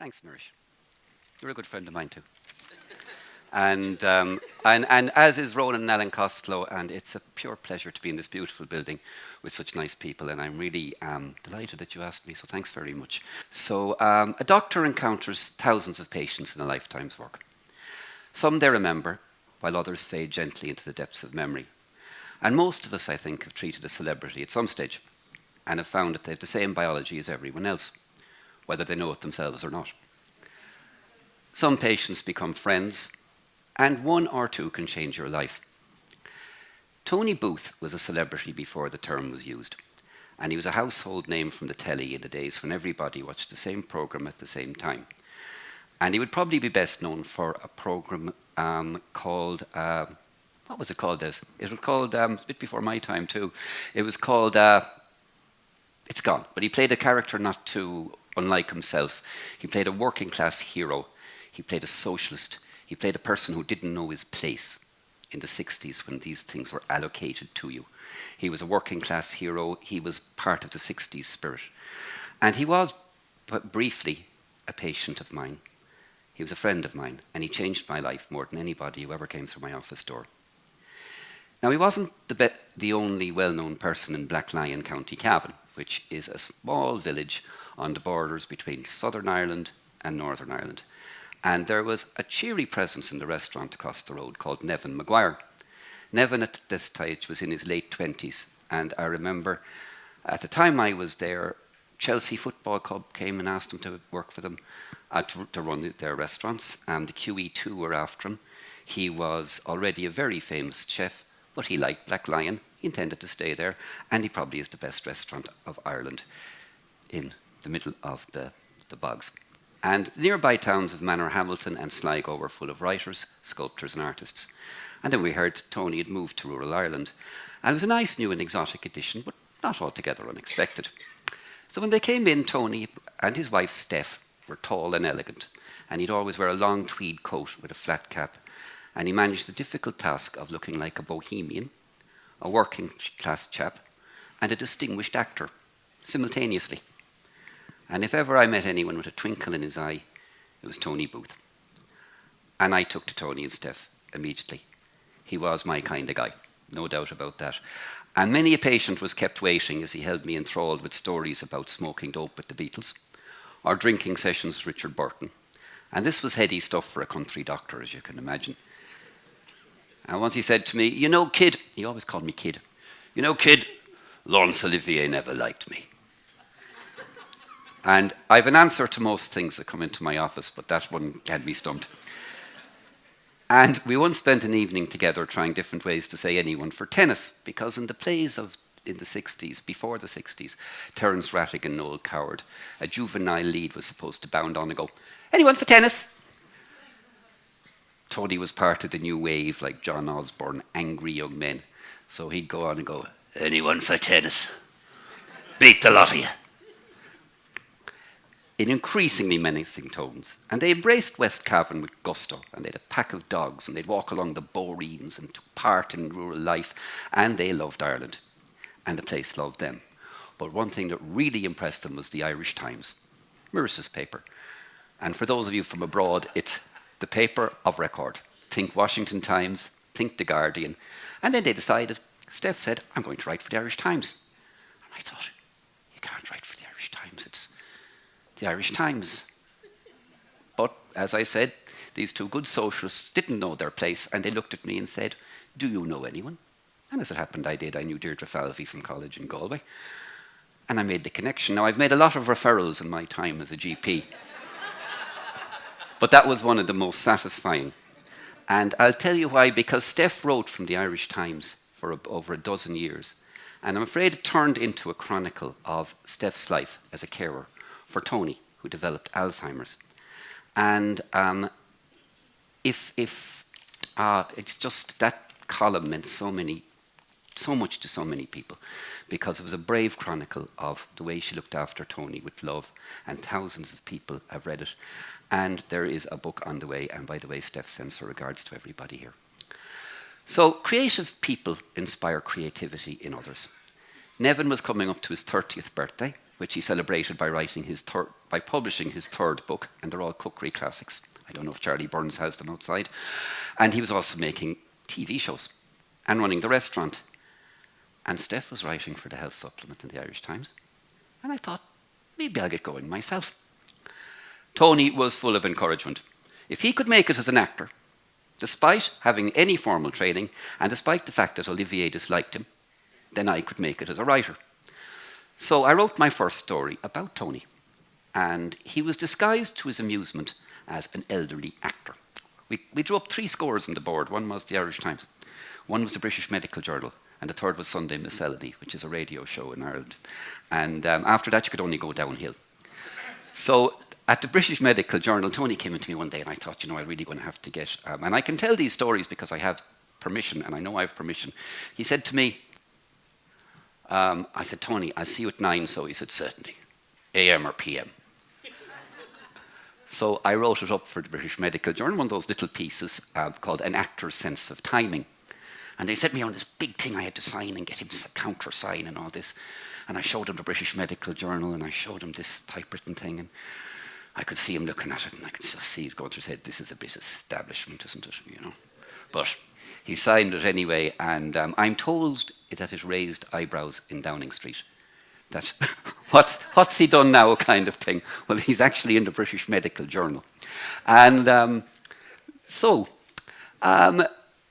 Thanks, Mirish. You're a good friend of mine too. And as is Ronan and Alan Costello, and it's a pure pleasure to be in this beautiful building with such nice people, and I'm really delighted that you asked me, so thanks very much. So a doctor encounters thousands of patients in a lifetime's work. Some they remember, while others fade gently into the depths of memory. And most of us, I think, have treated a celebrity at some stage and have found that they have the same biology as everyone else, whether they know it themselves or not. Some patients become friends, and one or two can change your life. Tony Booth was a celebrity before the term was used, and he was a household name from the telly in the days when everybody watched the same programme at the same time. And he would probably be best known for a programme called, what was it called, Des? It was called, a bit before my time too, it was called, it's gone, but he played a character not too unlike himself. He played a working class hero, he played a socialist, he played a person who didn't know his place in the 60s when these things were allocated to you. He was a working class hero, he was part of the 60s spirit. And he was, but briefly, a patient of mine. He was a friend of mine, and he changed my life more than anybody who ever came through my office door. Now, he wasn't the only well-known person in Blacklion, County Cavan, which is a small village on the borders between Southern Ireland and Northern Ireland. And there was a cheery presence in the restaurant across the road called Nevin Maguire. Nevin at this stage was in his late 20s, and I remember at the time I was there, Chelsea Football Club came and asked him to work for them, to run their restaurants, and the QE2 were after him. He was already a very famous chef, but he liked Blacklion, he intended to stay there, and he probably is the best restaurant of Ireland in the middle of the bogs. And nearby towns of Manorhamilton and Sligo were full of writers, sculptors and artists. And then we heard Tony had moved to rural Ireland. And it was a nice new and exotic addition, but not altogether unexpected. So when they came in, Tony and his wife Steph were tall and elegant, and he'd always wear a long tweed coat with a flat cap, and he managed the difficult task of looking like a bohemian, a working class chap, and a distinguished actor, simultaneously. And if ever I met anyone with a twinkle in his eye, it was Tony Booth. And I took to Tony and Steph immediately. He was my kind of guy, no doubt about that. And many a patient was kept waiting as he held me enthralled with stories about smoking dope with the Beatles, or drinking sessions with Richard Burton. And this was heady stuff for a country doctor, as you can imagine. And once he said to me, "You know, kid," he always called me kid, "you know, kid, Laurence Olivier never liked me." And I've an answer to most things that come into my office, but that one had me stumped. And we once spent an evening together trying different ways to say anyone for tennis, because in the plays in the 60s, before the 60s, Terence Rattigan and Noel Coward, a juvenile lead was supposed to bound on and go, "Anyone for tennis?" Tony was part of the new wave, like John Osborne, angry young men. So he'd go on and go, "Anyone for tennis? Beat the lot of you." In increasingly menacing tones. And they embraced West Cavan with gusto, and they had a pack of dogs, and they'd walk along the boreens and took part in rural life, and they loved Ireland, and the place loved them. But one thing that really impressed them was the Irish Times, Mirish's paper. And for those of you from abroad, it's the paper of record. Think Washington Times, think The Guardian. And then they decided, Steph said, "I'm going to write for the Irish Times." And I thought, you can't write for the Irish Times, it's the Irish Times. But as I said, these two good socialists didn't know their place, and they looked at me and said, "Do you know anyone?" And as it happened, I did. I knew Deirdre Falvey from college in Galway. And I made the connection. Now, I've made a lot of referrals in my time as a GP. But that was one of the most satisfying. And I'll tell you why, because Steph wrote from the Irish Times for over a dozen years. And I'm afraid it turned into a chronicle of Steph's life as a carer for Tony, who developed Alzheimer's. And it's just that column meant so much to so many people, because it was a brave chronicle of the way she looked after Tony with love, and thousands of people have read it. And there is a book on the way, and by the way, Steph sends her regards to everybody here. So creative people inspire creativity in others. Nevin was coming up to his 30th birthday, which he celebrated by by publishing his third book, and they're all cookery classics. I don't know if Charlie Burns has them outside. And he was also making TV shows and running the restaurant. And Steph was writing for the health supplement in the Irish Times. And I thought, maybe I'll get going myself. Tony was full of encouragement. If he could make it as an actor, despite having any formal training, and despite the fact that Olivier disliked him, then I could make it as a writer. So I wrote my first story about Tony, and he was disguised to his amusement as an elderly actor. We drew up 3 scores on the board. One was the Irish Times, one was the British Medical Journal, and the third was Sunday Miscellany, which is a radio show in Ireland. And after that, you could only go downhill. So at the British Medical Journal, Tony came into me one day, and I thought, I'm really going to have to get... and I can tell these stories because I have permission, and I know I have permission. He said to me, I said, Tony, I'll see you at 9, so he said, certainly, AM or PM. So I wrote it up for the British Medical Journal, one of those little pieces called An Actor's Sense of Timing. And they sent me on this big thing I had to sign and get him to countersign and all this. And I showed him the British Medical Journal, and I showed him this typewritten thing, and I could see him looking at it, and I could just see it going through his head. This is a bit establishment, isn't it? But he signed it anyway, and I'm told that it raised eyebrows in Downing Street. That what's he done now kind of thing. Well, he's actually in the British Medical Journal. And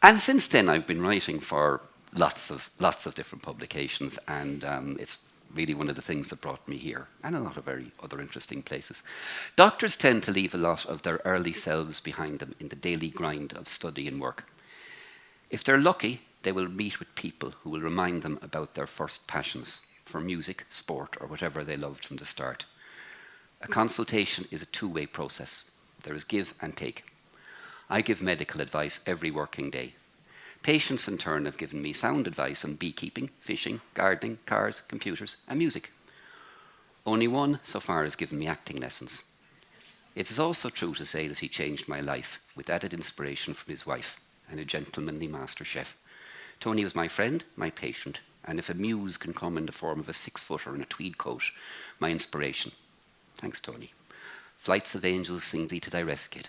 and since then I've been writing for lots of different publications, and it's really one of the things that brought me here, and a lot of very other interesting places. Doctors tend to leave a lot of their early selves behind them in the daily grind of study and work. If they're lucky, they will meet with people who will remind them about their first passions for music, sport, or whatever they loved from the start. A consultation is a two-way process. There is give and take. I give medical advice every working day. Patients, in turn, have given me sound advice on beekeeping, fishing, gardening, cars, computers, and music. Only one, so far, has given me acting lessons. It is also true to say that he changed my life, with added inspiration from his wife and a gentlemanly master chef. Tony was my friend, my patient, and if a muse can come in the form of a 6-footer in a tweed coat, my inspiration. Thanks, Tony. Flights of angels sing thee to thy rest, kid.